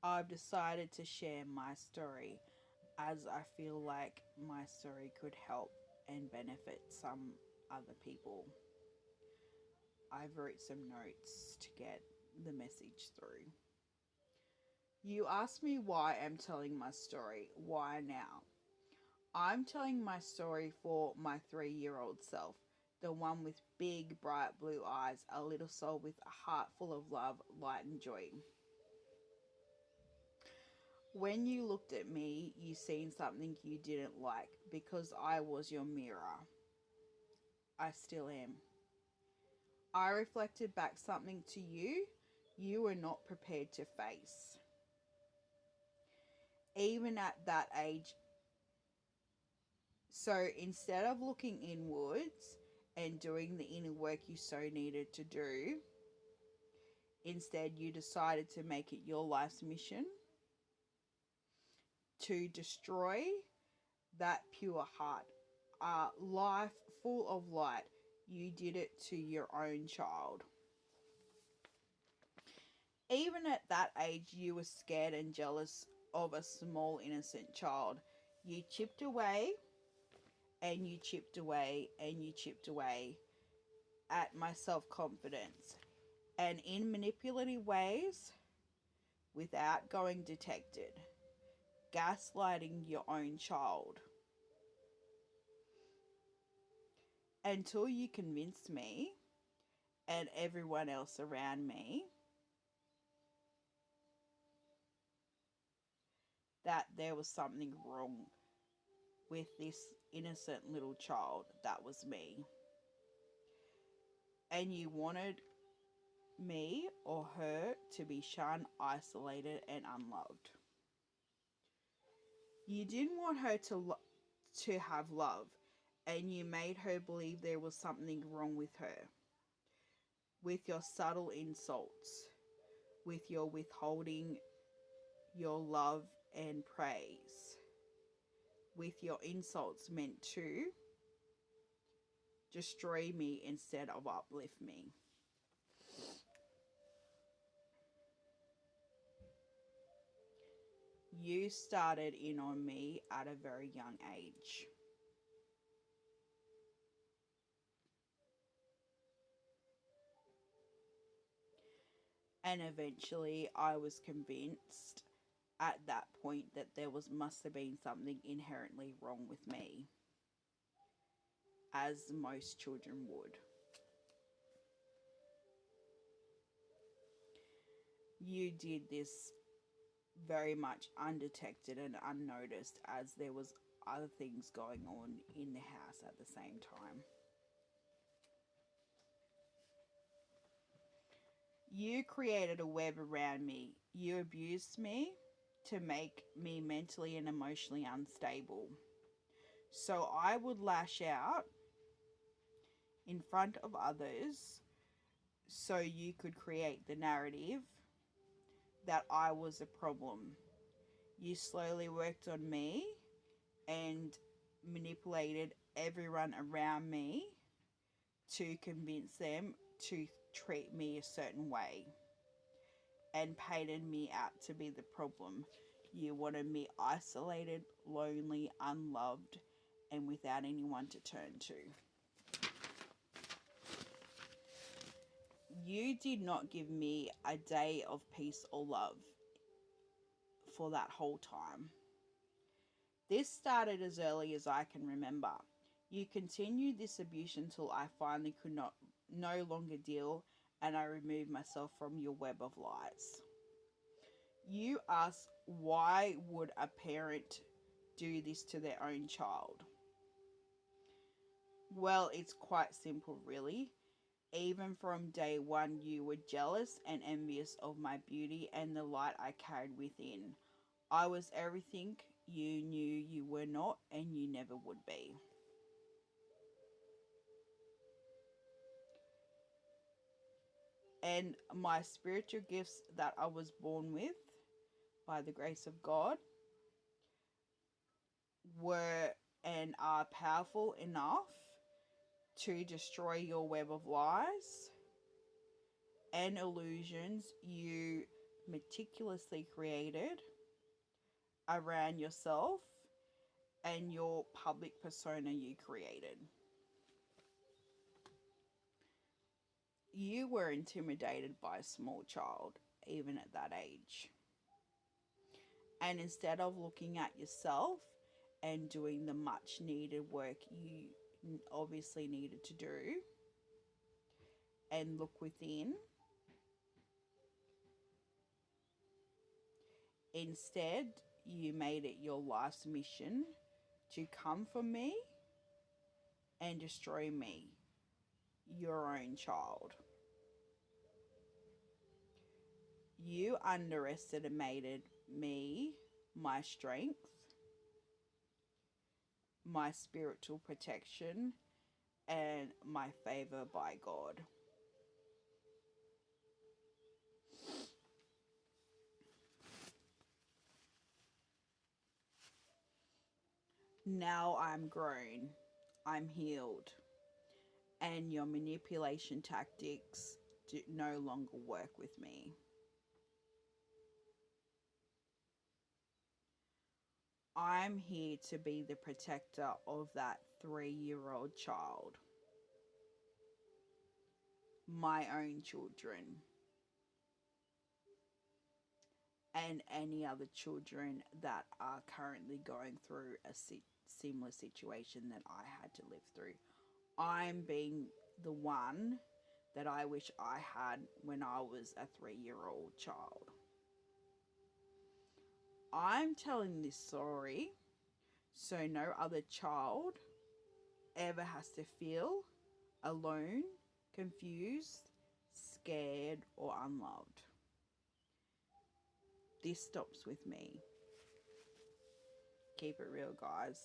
I've decided to share my story as I feel like my story could help and benefit some other people. I've wrote some notes to get the message through. You asked me why I'm telling my story. Why now? I'm telling my story for my 3-year-old self, the one with big, bright blue eyes, a little soul with a heart full of love, light, and joy. When you looked at me, you seen something you didn't like because I was your mirror. I still am. I reflected back something to you you were not prepared to face. Even at that age, so instead of looking inwards and doing the inner work you so needed to do, instead you decided to make it your life's mission to destroy that pure heart, a life full of light. You did it to your own child. Even at that age, you were scared and jealous of a small innocent child. You chipped away and you chipped away and you chipped away at my self confidence, and in manipulative ways without going detected, gaslighting your own child. Until you convinced me and everyone else around me that there was something wrong with this innocent little child that was me. And you wanted me or her to be shunned, isolated, and unloved. You didn't want her to have love, and you made her believe there was something wrong with her. With your subtle insults, with your withholding your love and praise, with your insults meant to destroy me instead of uplift me. You started in on me at a very young age. And eventually I was convinced at that point that there must have been something inherently wrong with me, as most children would. You did this very much undetected and unnoticed, as there was other things going on in the house at the same time. You created a web around me. You abused me to make me mentally and emotionally unstable. So I would lash out in front of others so you could create the narrative that I was a problem. You slowly worked on me and manipulated everyone around me to convince them to treat me a certain way, and painted me out to be the problem. You wanted me isolated, lonely, unloved, and without anyone to turn to. You did not give me a day of peace or love for that whole time. This started as early as I can remember. You continued this abuse until I finally could no longer deal, and I removed myself from your web of lies. You ask, why would a parent do this to their own child? Well, it's quite simple, really. Even from day one, you were jealous and envious of my beauty and the light I carried within. I was everything you knew you were not, and you never would be. And my spiritual gifts that I was born with, by the grace of God, were and are powerful enough to destroy your web of lies and illusions you meticulously created around yourself and your public persona you created. You were intimidated by a small child, even at that age. And instead of looking at yourself and doing the much needed work you obviously needed to do and look within, instead you made it your life's mission to come for me and destroy me, your own child. You underestimated me, my strength, my spiritual protection, and my favor by God. Now I'm grown, I'm healed, and your manipulation tactics do no longer work with me. I'm here to be the protector of that 3-year-old child, my own children, and any other children that are currently going through a similar situation that I had to live through. I'm being the one that I wish I had when I was a 3-year-old child. I'm telling this story so no other child ever has to feel alone, confused, scared, or unloved. This stops with me. Keep it real, guys.